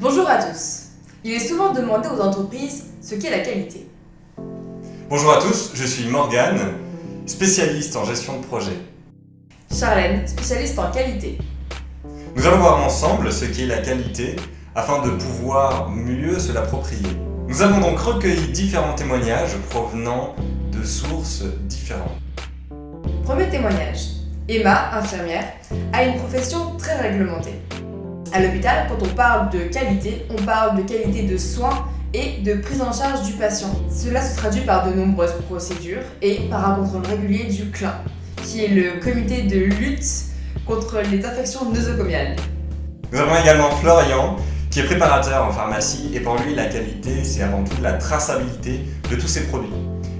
Bonjour à tous. Il est souvent demandé aux entreprises ce qu'est la qualité. Bonjour à tous, je suis Morgane, spécialiste en gestion de projet. Charlène, spécialiste en qualité. Nous allons voir ensemble ce qu'est la qualité afin de pouvoir mieux se l'approprier. Nous avons donc recueilli différents témoignages provenant de sources différentes. Premier témoignage. Emma, infirmière, a une profession très réglementée. À l'hôpital, quand on parle de qualité, on parle de qualité de soins et de prise en charge du patient. Cela se traduit par de nombreuses procédures et par un contrôle régulier du CLIN, qui est le comité de lutte contre les infections nosocomiales. Nous avons également Florian, qui est préparateur en pharmacie, et pour lui, la qualité, c'est avant tout la traçabilité de tous ses produits,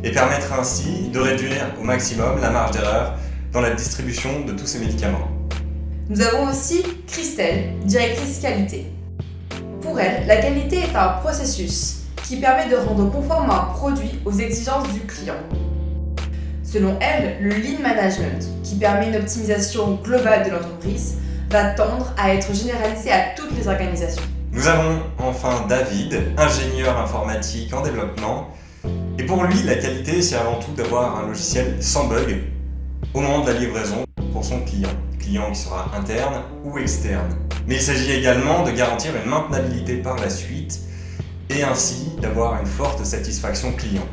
et permettre ainsi de réduire au maximum la marge d'erreur dans la distribution de tous ces médicaments. Nous avons aussi Christelle, directrice qualité. Pour elle, la qualité est un processus qui permet de rendre conforme un produit aux exigences du client. Selon elle, le Lean Management, qui permet une optimisation globale de l'entreprise, va tendre à être généralisé à toutes les organisations. Nous avons enfin David, ingénieur informatique en développement. Et pour lui, la qualité, c'est avant tout d'avoir un logiciel sans bug au moment de la livraison pour son client qui sera interne ou externe. Mais il s'agit également de garantir une maintenabilité par la suite et ainsi d'avoir une forte satisfaction client.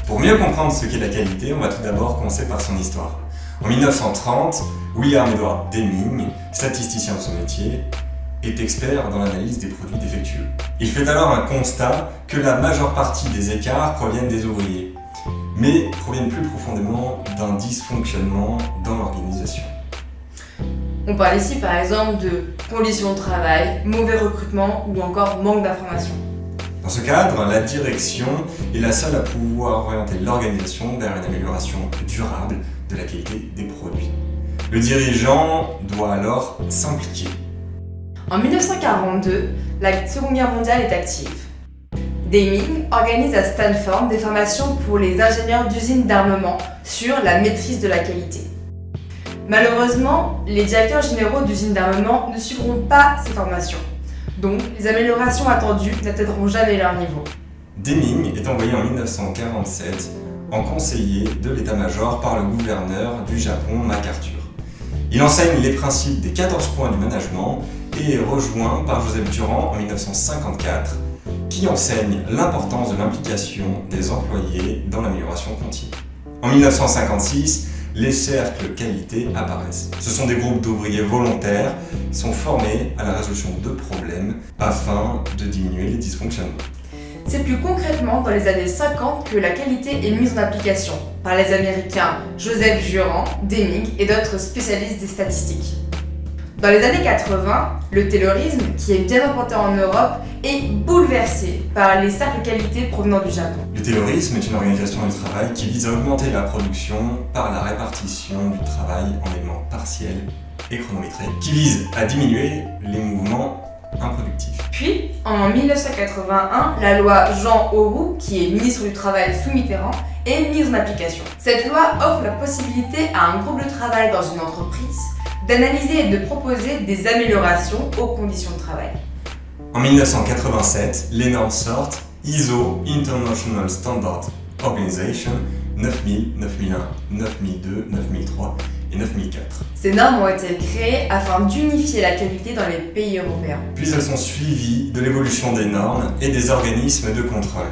Pour mieux comprendre ce qu'est la qualité, on va tout d'abord commencer par son histoire. En 1930, William Edward Deming, statisticien de son métier, est expert dans l'analyse des produits défectueux. Il fait alors un constat que la majeure partie des écarts proviennent des ouvriers, mais proviennent plus profondément d'un dysfonctionnement dans l'organisation. On parle ici par exemple de conditions de travail, mauvais recrutement ou encore manque d'informations. Dans ce cadre, la direction est la seule à pouvoir orienter l'organisation vers une amélioration durable de la qualité des produits. Le dirigeant doit alors s'impliquer. En 1942, la Seconde Guerre mondiale est active. Deming organise à Stanford des formations pour les ingénieurs d'usines d'armement sur la maîtrise de la qualité. Malheureusement, les directeurs généraux d'usines d'armement ne suivront pas ces formations. Donc, les améliorations attendues n'atteindront jamais leur niveau. Deming est envoyé en 1947 en conseiller de l'état-major par le gouverneur du Japon, MacArthur. Il enseigne les principes des 14 points du management et est rejoint par Joseph Durand en 1954, qui enseigne l'importance de l'implication des employés dans l'amélioration continue. En 1956, les cercles qualité apparaissent. Ce sont des groupes d'ouvriers volontaires qui sont formés à la résolution de problèmes afin de diminuer les dysfonctionnements. C'est plus concrètement dans les années 50 que la qualité est mise en application par les Américains Joseph Durand, Deming et d'autres spécialistes des statistiques. Dans les années 80, le taylorisme, qui est bien implanté en Europe, est bouleversé par les cercles qualité provenant du Japon. Le taylorisme est une organisation du travail qui vise à augmenter la production par la répartition du travail en éléments partiels et chronométrés, qui vise à diminuer les mouvements improductifs. Puis, en 1981, la loi Jean Auroux, qui est ministre du Travail sous Mitterrand, est mise en application. Cette loi offre la possibilité à un groupe de travail dans une entreprise d'analyser et de proposer des améliorations aux conditions de travail. En 1987, les normes sortent ISO International Standard Organization 9000, 9001, 9002, 9003 et 9004. Ces normes ont été créées afin d'unifier la qualité dans les pays européens. Puis elles sont suivies de l'évolution des normes et des organismes de contrôle.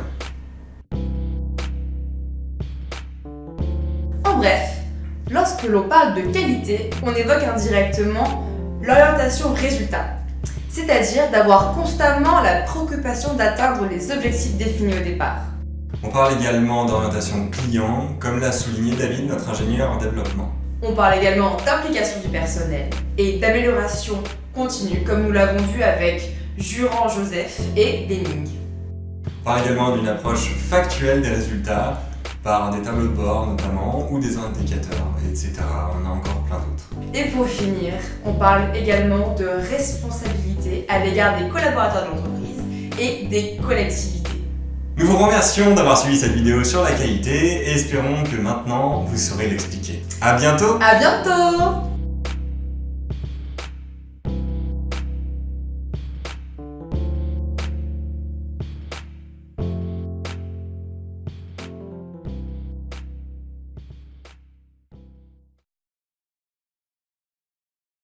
En bref, lorsque l'on parle de qualité, on évoque indirectement l'orientation résultat, c'est-à-dire d'avoir constamment la préoccupation d'atteindre les objectifs définis au départ. On parle également d'orientation client, comme l'a souligné David, notre ingénieur en développement. On parle également d'implication du personnel et d'amélioration continue, comme nous l'avons vu avec Durand Joseph et Deming. On parle également d'une approche factuelle des résultats, par des tableaux de bord notamment, ou des indicateurs, etc. On a encore plein d'autres. Et pour finir, on parle également de responsabilité à l'égard des collaborateurs de l'entreprise et des collectivités. Nous vous remercions d'avoir suivi cette vidéo sur la qualité et espérons que maintenant vous saurez l'expliquer. À bientôt! À bientôt!